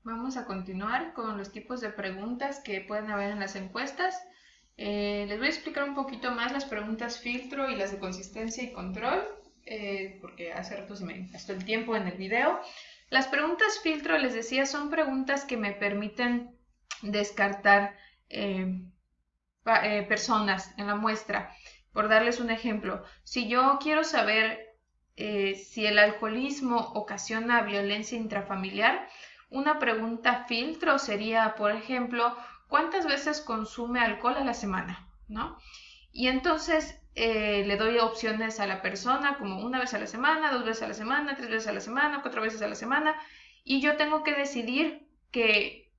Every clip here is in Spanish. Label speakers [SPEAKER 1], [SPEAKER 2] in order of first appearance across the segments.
[SPEAKER 1] Vamos a continuar con los tipos de preguntas que pueden haber en las encuestas. Les voy a explicar un poquito más las preguntas filtro y las de consistencia y control, porque hace rato se me gastó el tiempo en el video. Las preguntas filtro, les decía, son preguntas que me permiten descartar personas en la muestra. Por darles un ejemplo, si yo quiero saber si el alcoholismo ocasiona violencia intrafamiliar, una pregunta filtro sería, por ejemplo, ¿cuántas veces consume alcohol a la semana? ¿No? Y entonces le doy opciones a la persona como una vez a la semana, dos veces a la semana, tres veces a la semana, cuatro veces a la semana, y yo tengo que decidir que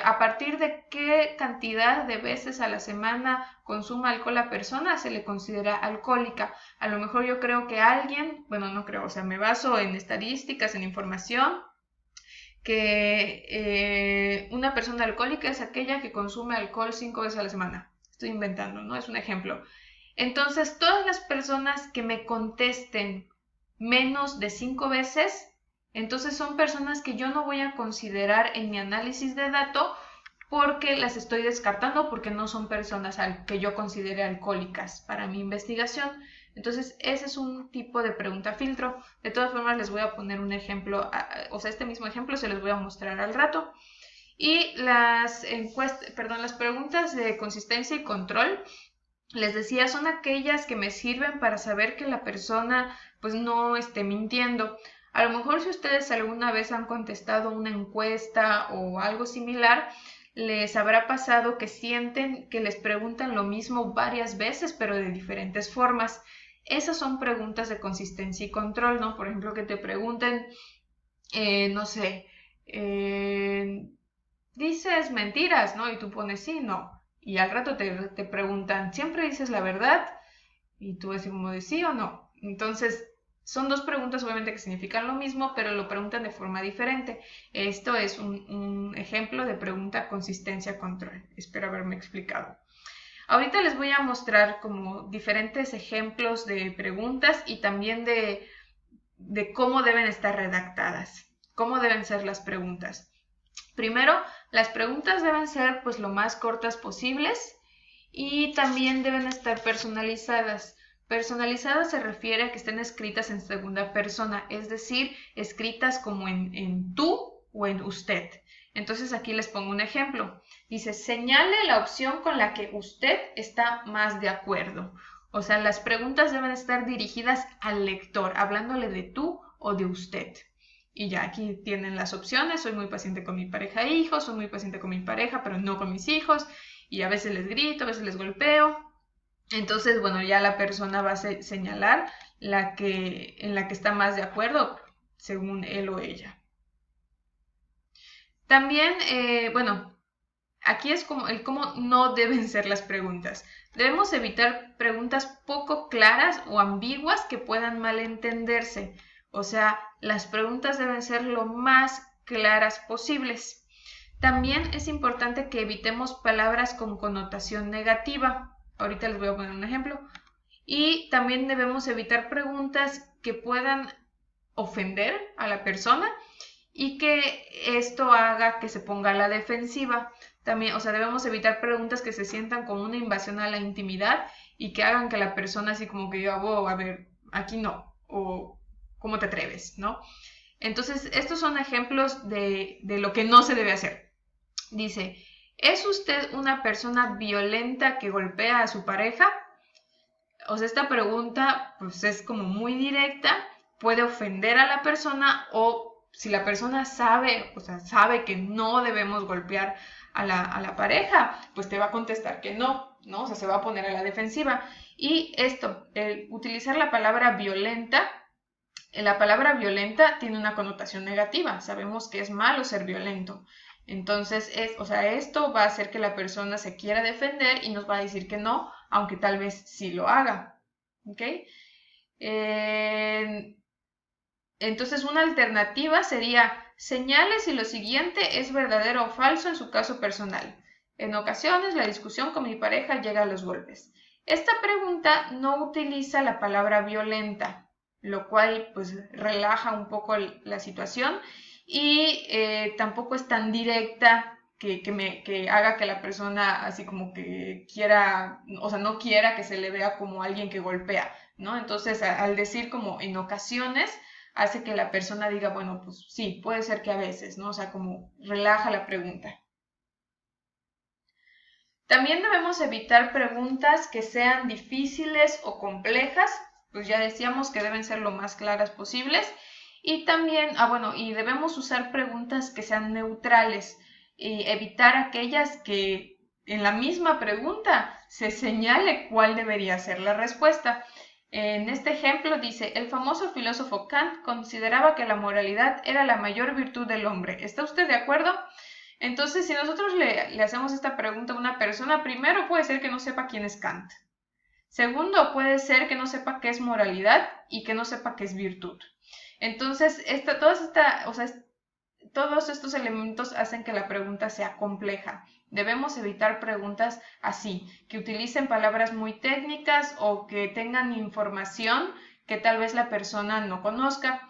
[SPEAKER 1] a partir de qué cantidad de veces a la semana consuma alcohol la persona se le considera alcohólica. A lo mejor yo creo que alguien, bueno, no creo, o sea, me baso en estadísticas, en información, que una persona alcohólica es aquella que consume alcohol 5 veces a la semana. Estoy inventando, ¿no? Es un ejemplo. Entonces, todas las personas que me contesten menos de 5 veces, entonces son personas que yo no voy a considerar en mi análisis de datos porque las estoy descartando porque no son personas que yo considere alcohólicas para mi investigación. Entonces, ese es un tipo de pregunta filtro. De todas formas, les voy a poner un ejemplo, o sea, este mismo ejemplo se los voy a mostrar al rato. Y las preguntas de consistencia y control, les decía, son aquellas que me sirven para saber que la persona pues no esté mintiendo. A lo mejor si ustedes alguna vez han contestado una encuesta o algo similar, les habrá pasado que sienten que les preguntan lo mismo varias veces, pero de diferentes formas. Esas son preguntas de consistencia y control, ¿no? Por ejemplo, que te pregunten, no sé, dices mentiras, ¿no? Y tú pones sí, no. Y al rato te preguntan, ¿siempre dices la verdad? Y tú decís como de sí o no. Entonces, son dos preguntas obviamente que significan lo mismo, pero lo preguntan de forma diferente. Esto es un ejemplo de pregunta consistencia-control. Espero haberme explicado. Ahorita les voy a mostrar como diferentes ejemplos de preguntas y también de cómo deben estar redactadas, cómo deben ser las preguntas. Primero, las preguntas deben ser pues lo más cortas posibles y también deben estar personalizadas. Personalizadas se refiere a que estén escritas en segunda persona, es decir, escritas como en tú o en usted. Entonces aquí les pongo un ejemplo. Dice, señale la opción con la que usted está más de acuerdo. O sea, las preguntas deben estar dirigidas al lector, hablándole de tú o de usted. Y ya aquí tienen las opciones. Soy muy paciente con mi pareja e hijos, soy muy paciente con mi pareja, pero no con mis hijos. Y a veces les grito, a veces les golpeo. Entonces, bueno, ya la persona va a señalar en la que está más de acuerdo, según él o ella. También, bueno, aquí es como el cómo no deben ser las preguntas. Debemos evitar preguntas poco claras o ambiguas que puedan malentenderse. O sea, las preguntas deben ser lo más claras posibles. También es importante que evitemos palabras con connotación negativa. Ahorita les voy a poner un ejemplo. Y también debemos evitar preguntas que puedan ofender a la persona y que esto haga que se ponga a la defensiva. También, o sea, debemos evitar preguntas que se sientan como una invasión a la intimidad y que hagan que la persona así como que diga, oh, a ver, aquí no, o ¿cómo te atreves? ¿No? Entonces, estos son ejemplos de lo que no se debe hacer. Dice, ¿es usted una persona violenta que golpea a su pareja? O sea, esta pregunta pues es como muy directa, puede ofender a la persona o si la persona sabe, o sea, sabe que no debemos golpear a la pareja, pues te va a contestar que no, ¿no? O sea, se va a poner a la defensiva. Y esto, el utilizar la palabra violenta tiene una connotación negativa. Sabemos que es malo ser violento. Entonces, o sea, esto va a hacer que la persona se quiera defender y nos va a decir que no, aunque tal vez sí lo haga. ¿Ok? Entonces, una alternativa sería señale si lo siguiente es verdadero o falso en su caso personal. En ocasiones, la discusión con mi pareja llega a los golpes. Esta pregunta no utiliza la palabra violenta, lo cual pues relaja un poco la situación y tampoco es tan directa que haga que la persona así como que quiera, o sea, no quiera que se le vea como alguien que golpea, ¿no? Entonces, al decir como en ocasiones, hace que la persona diga, bueno, pues sí, puede ser que a veces, ¿no? O sea, como relaja la pregunta. También debemos evitar preguntas que sean difíciles o complejas, pues ya decíamos que deben ser lo más claras posibles. Y también, y debemos usar preguntas que sean neutrales y evitar aquellas que en la misma pregunta se señale cuál debería ser la respuesta. En este ejemplo dice, el famoso filósofo Kant consideraba que la moralidad era la mayor virtud del hombre. ¿Está usted de acuerdo? Entonces, si nosotros le hacemos esta pregunta a una persona, primero puede ser que no sepa quién es Kant. Segundo, puede ser que no sepa qué es moralidad y que no sepa qué es virtud. Entonces, todos estos elementos hacen que la pregunta sea compleja. Debemos evitar preguntas así, que utilicen palabras muy técnicas o que tengan información que tal vez la persona no conozca.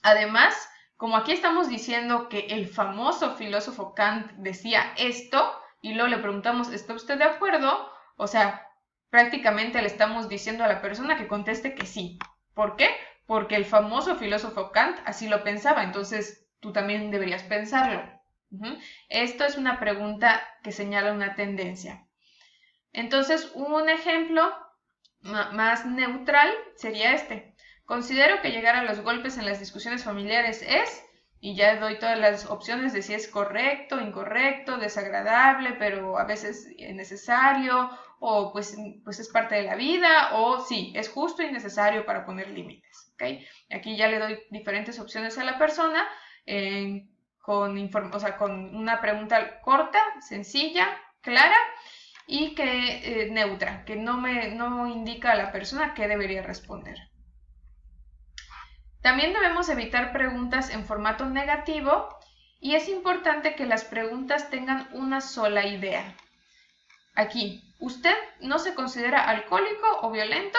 [SPEAKER 1] Además, como aquí estamos diciendo que el famoso filósofo Kant decía esto, y luego le preguntamos, ¿está usted de acuerdo? O sea, prácticamente le estamos diciendo a la persona que conteste que sí. ¿Por qué? Porque el famoso filósofo Kant así lo pensaba, entonces tú también deberías pensarlo. Esto es una pregunta que señala una tendencia. Entonces, un ejemplo más neutral sería este. Considero que llegar a los golpes en las discusiones familiares es, y ya doy todas las opciones de si es correcto, incorrecto, desagradable, pero a veces necesario, o pues es parte de la vida, o sí, es justo y necesario para poner límites. ¿Okay? Aquí ya le doy diferentes opciones a la persona con una pregunta corta, sencilla, clara, y que neutra, que no indica a la persona qué debería responder. También debemos evitar preguntas en formato negativo y es importante que las preguntas tengan una sola idea. Aquí, ¿usted no se considera alcohólico o violento?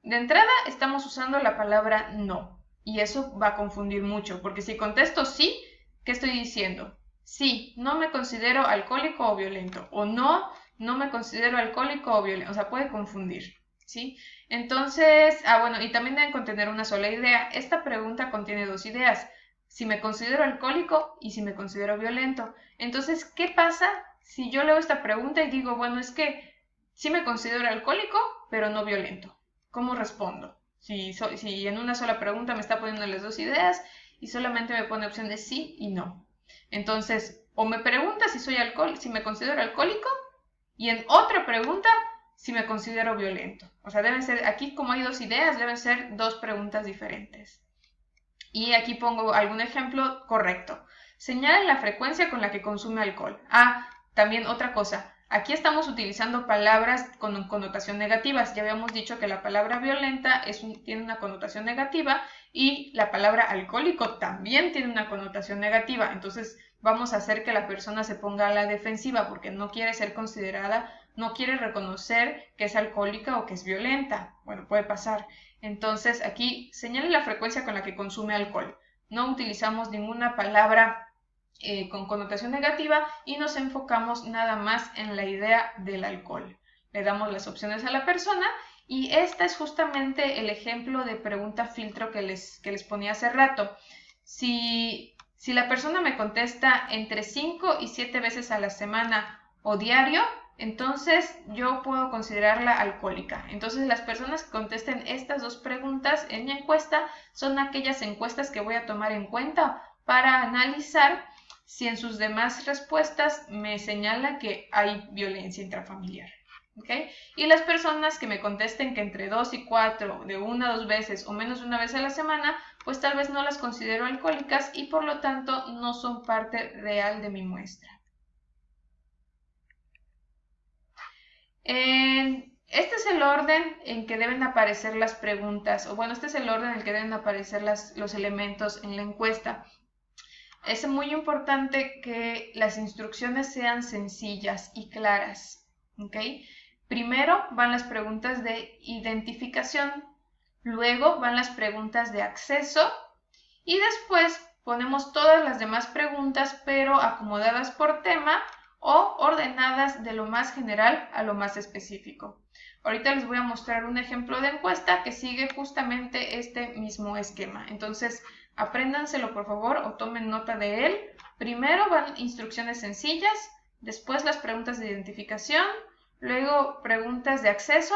[SPEAKER 1] De entrada estamos usando la palabra no y eso va a confundir mucho porque si contesto sí, ¿qué estoy diciendo? Sí, no me considero alcohólico o violento o no me considero alcohólico o violento, o sea, puede confundir, ¿sí? Entonces, y también deben contener una sola idea. Esta pregunta contiene dos ideas, si me considero alcohólico y si me considero violento. Entonces, ¿qué pasa si yo leo esta pregunta y digo, bueno, es que sí me considero alcohólico, pero no violento? ¿Cómo respondo? Si en una sola pregunta me está poniendo las dos ideas y solamente me pone opción de sí y no. Entonces, o me pregunta si me considero alcohólico y en otra pregunta si me considero violento. O sea, deben ser, aquí como hay dos ideas, deben ser dos preguntas diferentes. Y aquí pongo algún ejemplo correcto. Señala la frecuencia con la que consume alcohol. También otra cosa. Aquí estamos utilizando palabras con connotación negativas. Ya habíamos dicho que la palabra violenta tiene una connotación negativa y la palabra alcohólico también tiene una connotación negativa. Entonces vamos a hacer que la persona se ponga a la defensiva porque no quiere ser considerada, no quiere reconocer que es alcohólica o que es violenta. Bueno, puede pasar. Entonces aquí señale la frecuencia con la que consume alcohol. No utilizamos ninguna palabra con connotación negativa y nos enfocamos nada más en la idea del alcohol. Le damos las opciones a la persona y este es justamente el ejemplo de pregunta filtro que les ponía hace rato. Si la persona me contesta entre 5 y 7 veces a la semana o diario, entonces yo puedo considerarla alcohólica. Entonces las personas que contesten estas dos preguntas en mi encuesta son aquellas encuestas que voy a tomar en cuenta para analizar si en sus demás respuestas me señala que hay violencia intrafamiliar. ¿Okay? Y las personas que me contesten que entre 2 y 4, de 1 a 2 veces o menos de una vez a la semana, pues tal vez no las considero alcohólicas y por lo tanto no son parte real de mi muestra. Este es el orden en que deben aparecer las preguntas, este es el orden en el que deben aparecer los elementos en la encuesta. Es muy importante que las instrucciones sean sencillas y claras. ¿Okay? Primero van las preguntas de identificación, luego van las preguntas de acceso y después ponemos todas las demás preguntas, pero acomodadas por tema o ordenadas de lo más general a lo más específico. Ahorita les voy a mostrar un ejemplo de encuesta que sigue justamente este mismo esquema. Entonces, apréndanselo por favor o tomen nota de él. Primero van instrucciones sencillas, después las preguntas de identificación, luego preguntas de acceso,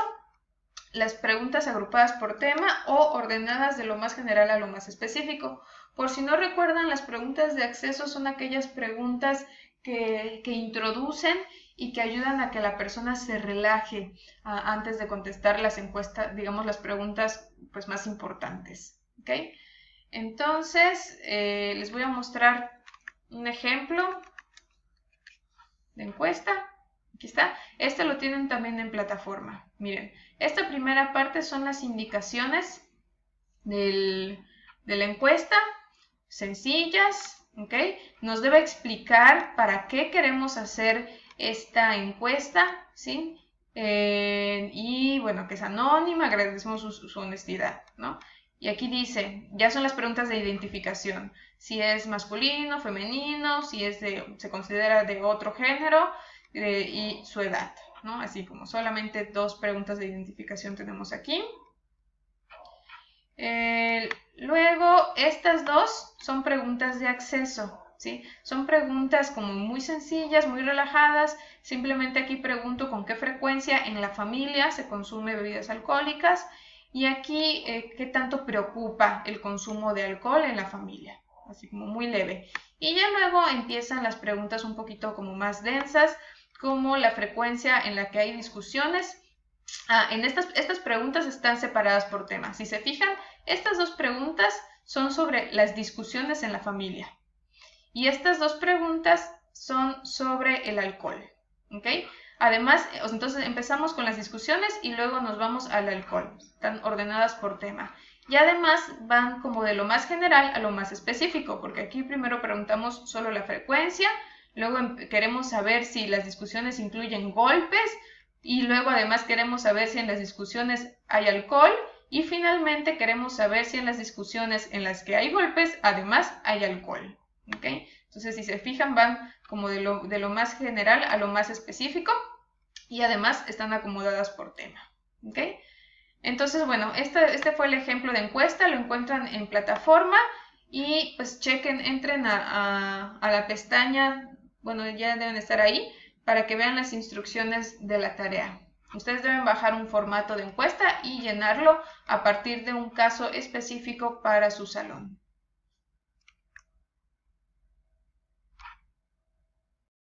[SPEAKER 1] las preguntas agrupadas por tema o ordenadas de lo más general a lo más específico. Por si no recuerdan, las preguntas de acceso son aquellas preguntas que introducen y que ayudan a que la persona se relaje antes de contestar las encuestas, digamos las preguntas pues, más importantes. ¿Okay? Entonces, les voy a mostrar un ejemplo de encuesta. Aquí está. Este lo tienen también en plataforma. Miren, esta primera parte son las indicaciones de la encuesta, sencillas, ¿ok? Nos debe explicar para qué queremos hacer esta encuesta, ¿sí? Y bueno, que es anónima, agradecemos su honestidad, ¿no? Y aquí dice, ya son las preguntas de identificación, si es masculino, femenino, si es se considera de otro género y su edad, ¿no? Así como solamente 2 preguntas de identificación tenemos aquí. Luego, estas 2 son preguntas de acceso, ¿sí? Son preguntas como muy sencillas, muy relajadas. Simplemente aquí pregunto con qué frecuencia en la familia se consume bebidas alcohólicas y aquí qué tanto preocupa el consumo de alcohol en la familia, así como muy leve. Y ya luego empiezan las preguntas un poquito como más densas, como la frecuencia en la que hay discusiones. En estas preguntas están separadas por temas. Si se fijan, estas 2 preguntas son sobre las discusiones en la familia. Y estas 2 preguntas son sobre el alcohol. ¿Ok? Además, entonces empezamos con las discusiones y luego nos vamos al alcohol. Están ordenadas por tema. Y además van como de lo más general a lo más específico, porque aquí primero preguntamos solo la frecuencia, luego queremos saber si las discusiones incluyen golpes, y luego además queremos saber si en las discusiones hay alcohol y finalmente queremos saber si en las discusiones en las que hay golpes además hay alcohol. ¿Okay? Entonces si se fijan van como de lo más general a lo más específico y además están acomodadas por tema. ¿Okay? Entonces bueno, este fue el ejemplo de encuesta, lo encuentran en plataforma y pues chequen, entren a la pestaña, bueno ya deben estar ahí, para que vean las instrucciones de la tarea. Ustedes deben bajar un formato de encuesta y llenarlo a partir de un caso específico para su salón.